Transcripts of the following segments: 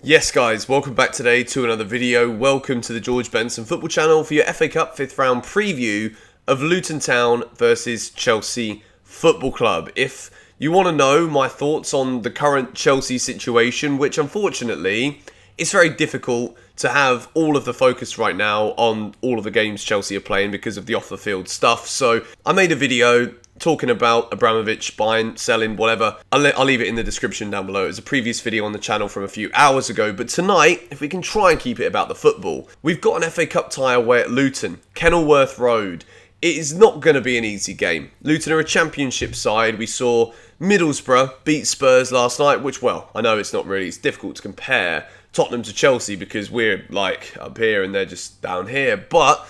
Yes guys, welcome back today to another video. Welcome to the George Benson football channel for your FA Cup 5th round preview of Luton Town versus Chelsea Football Club. If you want to know my thoughts on the current Chelsea situation, which unfortunately it's very difficult to have all of the focus right now on all of the games Chelsea are playing because of the off the field stuff. So I made a video talking about Abramovich buying, selling, whatever. I'll leave it in the description down below. It was a previous video on the channel from a few hours ago. But tonight, if we can try and keep it about the football, we've got an FA Cup tie away at Luton, Kenilworth Road. It is not going to be an easy game. Luton are a championship side. We saw Middlesbrough beat Spurs last night, which, well, I know it's difficult to compare Tottenham to Chelsea because we're like up here and they're just down here. But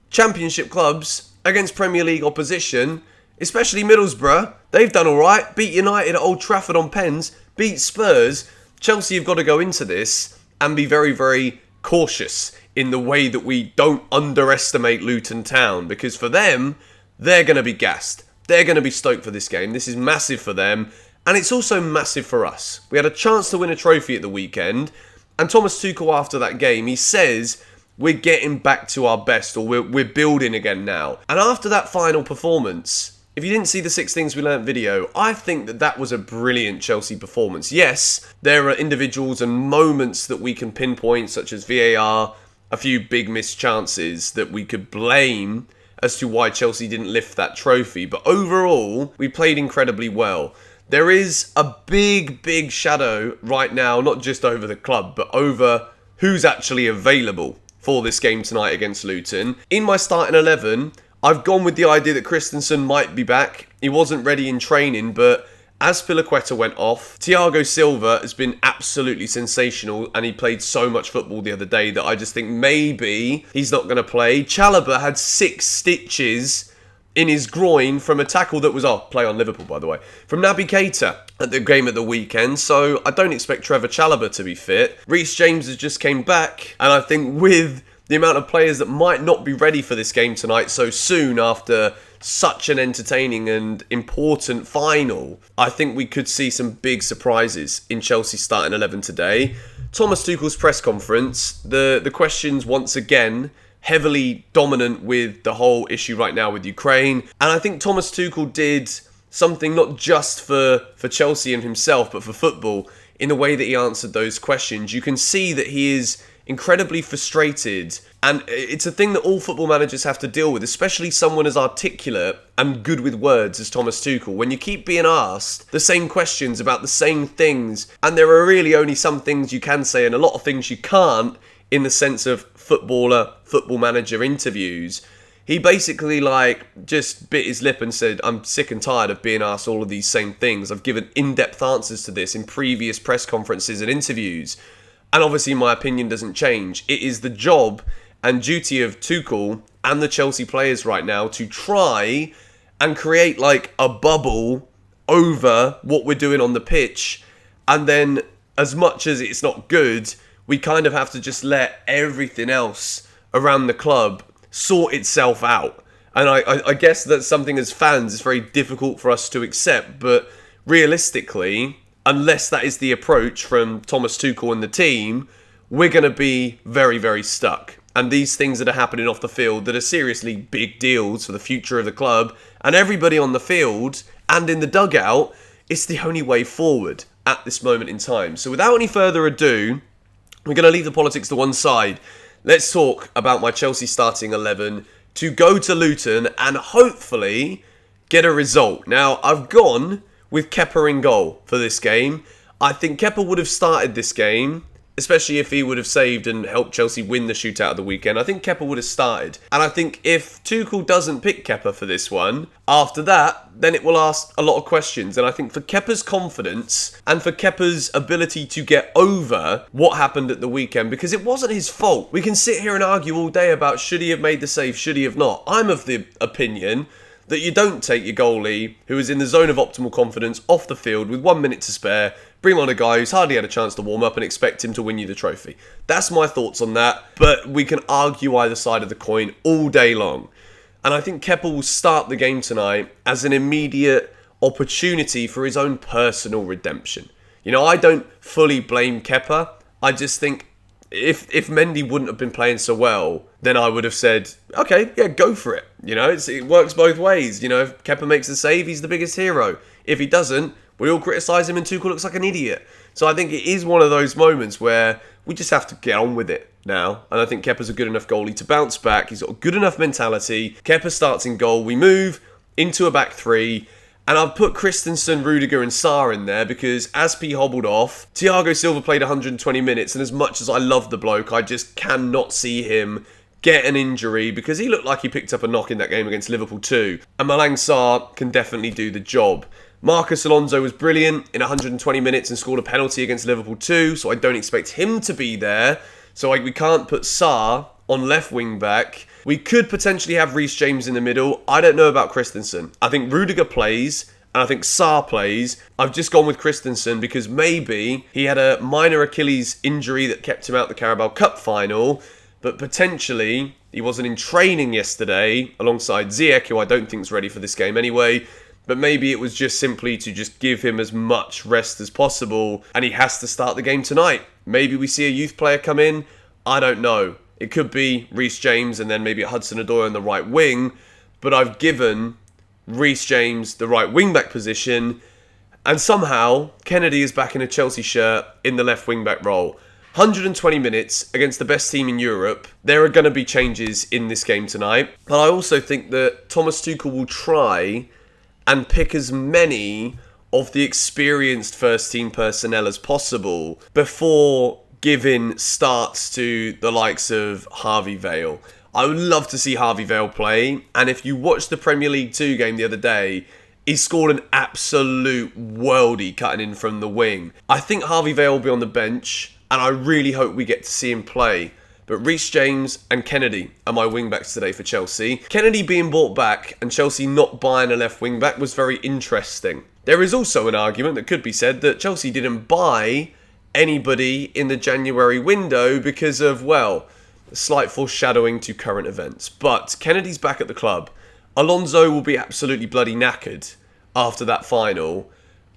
championship clubs against Premier League opposition, especially Middlesbrough, they've done alright. Beat United at Old Trafford on pens, beat Spurs. Chelsea have got to go into this and be very, very cautious in the way that we don't underestimate Luton Town, because for them, they're going to be gassed. They're going to be stoked for this game. This is massive for them, and it's also massive for us. We had a chance to win a trophy at the weekend, and Thomas Tuchel after that game, he says we're getting back to our best, or we're building again now. And after that final performance, if you didn't see the 6 Things We Learned video, I think that was a brilliant Chelsea performance. Yes, there are individuals and moments that we can pinpoint, such as VAR, a few big missed chances that we could blame as to why Chelsea didn't lift that trophy. But overall, we played incredibly well. There is a big, big shadow right now, not just over the club, but over who's actually available for this game tonight against Luton. In my starting 11, I've gone with the idea that Christensen might be back. He wasn't ready in training, but as Pilaqueta went off, Thiago Silva has been absolutely sensational, and he played so much football the other day that I just think maybe he's not going to play. Chalobah had 6 stitches in his groin from a tackle that was, play on Liverpool by the way, from Naby Keita at the game at the weekend, so I don't expect Trevor Chalobah to be fit. Reece James has just came back, and I think with the amount of players that might not be ready for this game tonight so soon after such an entertaining and important final, I think we could see some big surprises in Chelsea's starting 11 today. Thomas Tuchel's press conference, the questions once again heavily dominant with the whole issue right now with Ukraine. And I think Thomas Tuchel did something not just for Chelsea and himself, but for football in the way that he answered those questions. You can see that he is incredibly frustrated, and it's a thing that all football managers have to deal with, especially someone as articulate and good with words as Thomas Tuchel. When you keep being asked the same questions about the same things, and there are really only some things you can say and a lot of things you can't in the sense of football manager interviews, he basically just bit his lip and said, I'm sick and tired of being asked all of these same things. I've given in-depth answers to this in previous press conferences and interviews. And obviously my opinion doesn't change. It is the job and duty of Tuchel and the Chelsea players right now to try and create a bubble over what we're doing on the pitch. And then as much as it's not good, we kind of have to just let everything else around the club sort itself out. And I guess that's something as fans it's very difficult for us to accept. But realistically, unless that is the approach from Thomas Tuchel and the team, we're going to be very, very stuck. And these things that are happening off the field that are seriously big deals for the future of the club and everybody on the field and in the dugout, it's the only way forward at this moment in time. So without any further ado, we're going to leave the politics to one side. Let's talk about my Chelsea starting 11 to go to Luton and hopefully get a result. Now, I've gone with Kepa in goal for this game. I think Kepa would have started this game, especially if he would have saved and helped Chelsea win the shootout of the weekend. I think Kepa would have started. And I think if Tuchel doesn't pick Kepa for this one, after that, then it will ask a lot of questions. And I think for Kepa's confidence and for Kepa's ability to get over what happened at the weekend, because it wasn't his fault. We can sit here and argue all day about should he have made the save, should he have not. I'm of the opinion that you don't take your goalie, who is in the zone of optimal confidence, off the field with 1 minute to spare, bring on a guy who's hardly had a chance to warm up and expect him to win you the trophy. That's my thoughts on that, but we can argue either side of the coin all day long. And I think Kepa will start the game tonight as an immediate opportunity for his own personal redemption. You know, I don't fully blame Kepa. I just think if Mendy wouldn't have been playing so well, then I would have said, okay, yeah, go for it. You know, it works both ways. You know, if Kepa makes the save, he's the biggest hero. If he doesn't, we all criticise him and Tuchel looks like an idiot. So I think it is one of those moments where we just have to get on with it now. And I think Kepa's a good enough goalie to bounce back. He's got a good enough mentality. Kepa starts in goal. We move into a back three. And I've put Christensen, Rudiger and Sarr in there because Aspi hobbled off. Thiago Silva played 120 minutes. And as much as I love the bloke, I just cannot see him get an injury because he looked like he picked up a knock in that game against Liverpool too. And Malang Sarr can definitely do the job. Marcus Alonso was brilliant in 120 minutes and scored a penalty against Liverpool too. So I don't expect him to be there. So we can't put Sarr on left wing back. We could potentially have Reece James in the middle. I don't know about Christensen. I think Rudiger plays, and I think Sarr plays. I've just gone with Christensen because maybe he had a minor Achilles injury that kept him out the Carabao Cup final, but potentially he wasn't in training yesterday alongside Ziyech, who I don't think is ready for this game anyway. But maybe it was just simply to just give him as much rest as possible, and he has to start the game tonight. Maybe we see a youth player come in. I don't know. It could be Reece James and then maybe Hudson-Odoi on the right wing. But I've given Reece James the right wing-back position. And somehow, Kennedy is back in a Chelsea shirt in the left wing-back role. 120 minutes against the best team in Europe. There are going to be changes in this game tonight. But I also think that Thomas Tuchel will try and pick as many of the experienced first-team personnel as possible before giving starts to the likes of Harvey Vale. I would love to see Harvey Vale play. And if you watched the Premier League 2 game the other day, he scored an absolute worldie cutting in from the wing. I think Harvey Vale will be on the bench, and I really hope we get to see him play. But Reece James and Kennedy are my wing-backs today for Chelsea. Kennedy being bought back and Chelsea not buying a left wing-back was very interesting. There is also an argument that could be said that Chelsea didn't buy anybody in the January window because of, well, a slight foreshadowing to current events. But Kennedy's back at the club. Alonso will be absolutely bloody knackered after that final.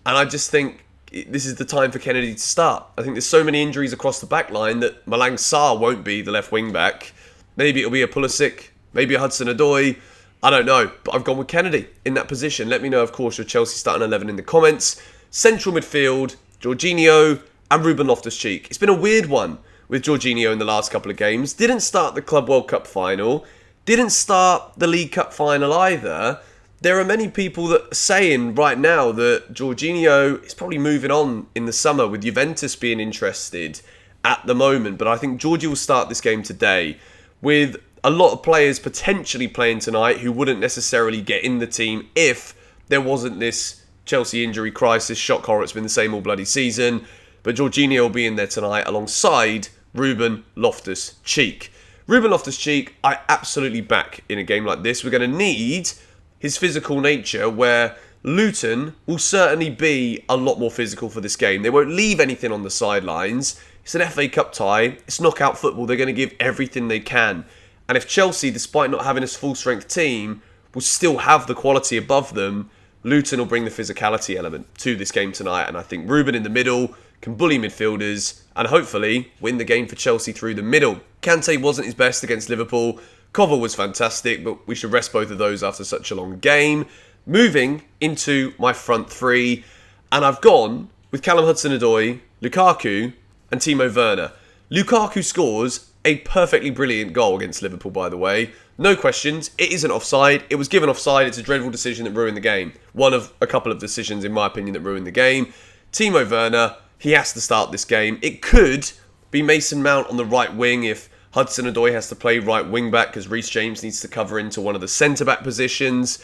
And I just think this is the time for Kennedy to start. I think there's so many injuries across the back line that Malang Sarr won't be the left wing back. Maybe it'll be a Pulisic, maybe a Hudson-Odoi. I don't know, but I've gone with Kennedy in that position. Let me know, of course, your Chelsea starting 11 in the comments. Central midfield, Jorginho and Ruben Loftus-Cheek. It's been a weird one with Jorginho in the last couple of games. Didn't start the Club World Cup final. Didn't start the League Cup final either. There are many people that are saying right now that Jorginho is probably moving on in the summer with Juventus being interested at the moment. But I think Georgie will start this game today with a lot of players potentially playing tonight who wouldn't necessarily get in the team if there wasn't this Chelsea injury crisis. Shock horror, it's been the same all bloody season. But Jorginho will be in there tonight alongside Ruben Loftus-Cheek. Ruben Loftus-Cheek, I absolutely back in a game like this. We're going to need his physical nature, where Luton will certainly be a lot more physical for this game. They won't leave anything on the sidelines. It's an FA Cup tie. It's knockout football. They're going to give everything they can. And if Chelsea, despite not having a full-strength team, will still have the quality above them, Luton will bring the physicality element to this game tonight. And I think Ruben in the middle can bully midfielders and hopefully win the game for Chelsea through the middle. Kante wasn't his best against Liverpool. Kovac was fantastic, but we should rest both of those after such a long game. Moving into my front three, and I've gone with Callum Hudson-Odoi, Lukaku and Timo Werner. Lukaku scores a perfectly brilliant goal against Liverpool, by the way. No questions, it isn't offside. It was given offside. It's a dreadful decision that ruined the game. One of a couple of decisions, in my opinion, that ruined the game. Timo Werner, he has to start this game. It could be Mason Mount on the right wing if Hudson-Odoi has to play right wing back because Reece James needs to cover into one of the centre-back positions.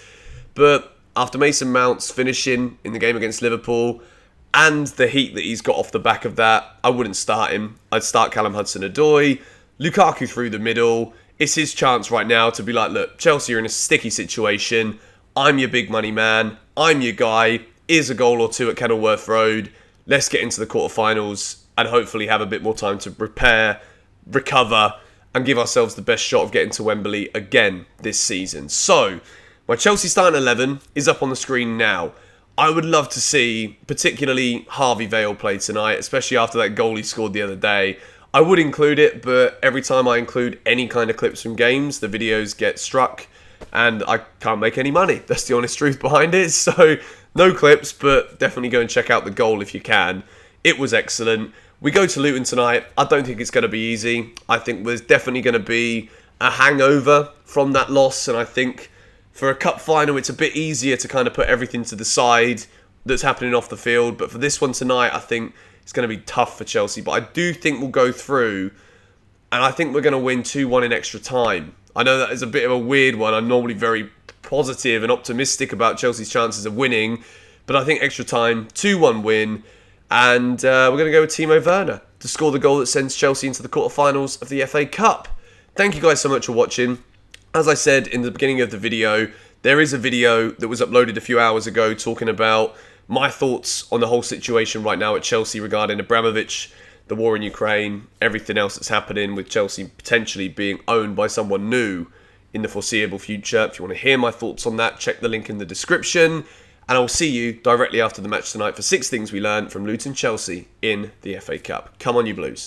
But after Mason Mount's finishing in the game against Liverpool and the heat that he's got off the back of that, I wouldn't start him. I'd start Callum Hudson-Odoi. Lukaku through the middle. It's his chance right now to be like, look, Chelsea are in a sticky situation. I'm your big money man. I'm your guy. Here's a goal or two at Kenilworth Road. Let's get into the quarterfinals and hopefully have a bit more time to prepare, recover, and give ourselves the best shot of getting to Wembley again this season. So, my Chelsea starting 11 is up on the screen now. I would love to see, particularly Harvey Vale play tonight, especially after that goal he scored the other day. I would include it, but every time I include any kind of clips from games, the videos get struck and I can't make any money. That's the honest truth behind it. So no clips, but definitely go and check out the goal if you can. It was excellent. We go to Luton tonight. I don't think it's going to be easy. I think there's definitely going to be a hangover from that loss, and I think for a cup final, it's a bit easier to kind of put everything to the side that's happening off the field. But for this one tonight, I think it's going to be tough for Chelsea. But I do think we'll go through, and I think we're going to win 2-1 in extra time. I know that is a bit of a weird one. I'm normally very positive and optimistic about Chelsea's chances of winning. But I think extra time, 2-1 win. And we're going to go with Timo Werner to score the goal that sends Chelsea into the quarterfinals of the FA Cup. Thank you guys so much for watching. As I said in the beginning of the video, there is a video that was uploaded a few hours ago talking about my thoughts on the whole situation right now at Chelsea regarding Abramovich, the war in Ukraine, everything else that's happening with Chelsea potentially being owned by someone new in the foreseeable future. If you want to hear my thoughts on that, check the link in the description. And I'll see you directly after the match tonight for 6 things we learned from Luton Chelsea in the FA Cup. Come on, you Blues.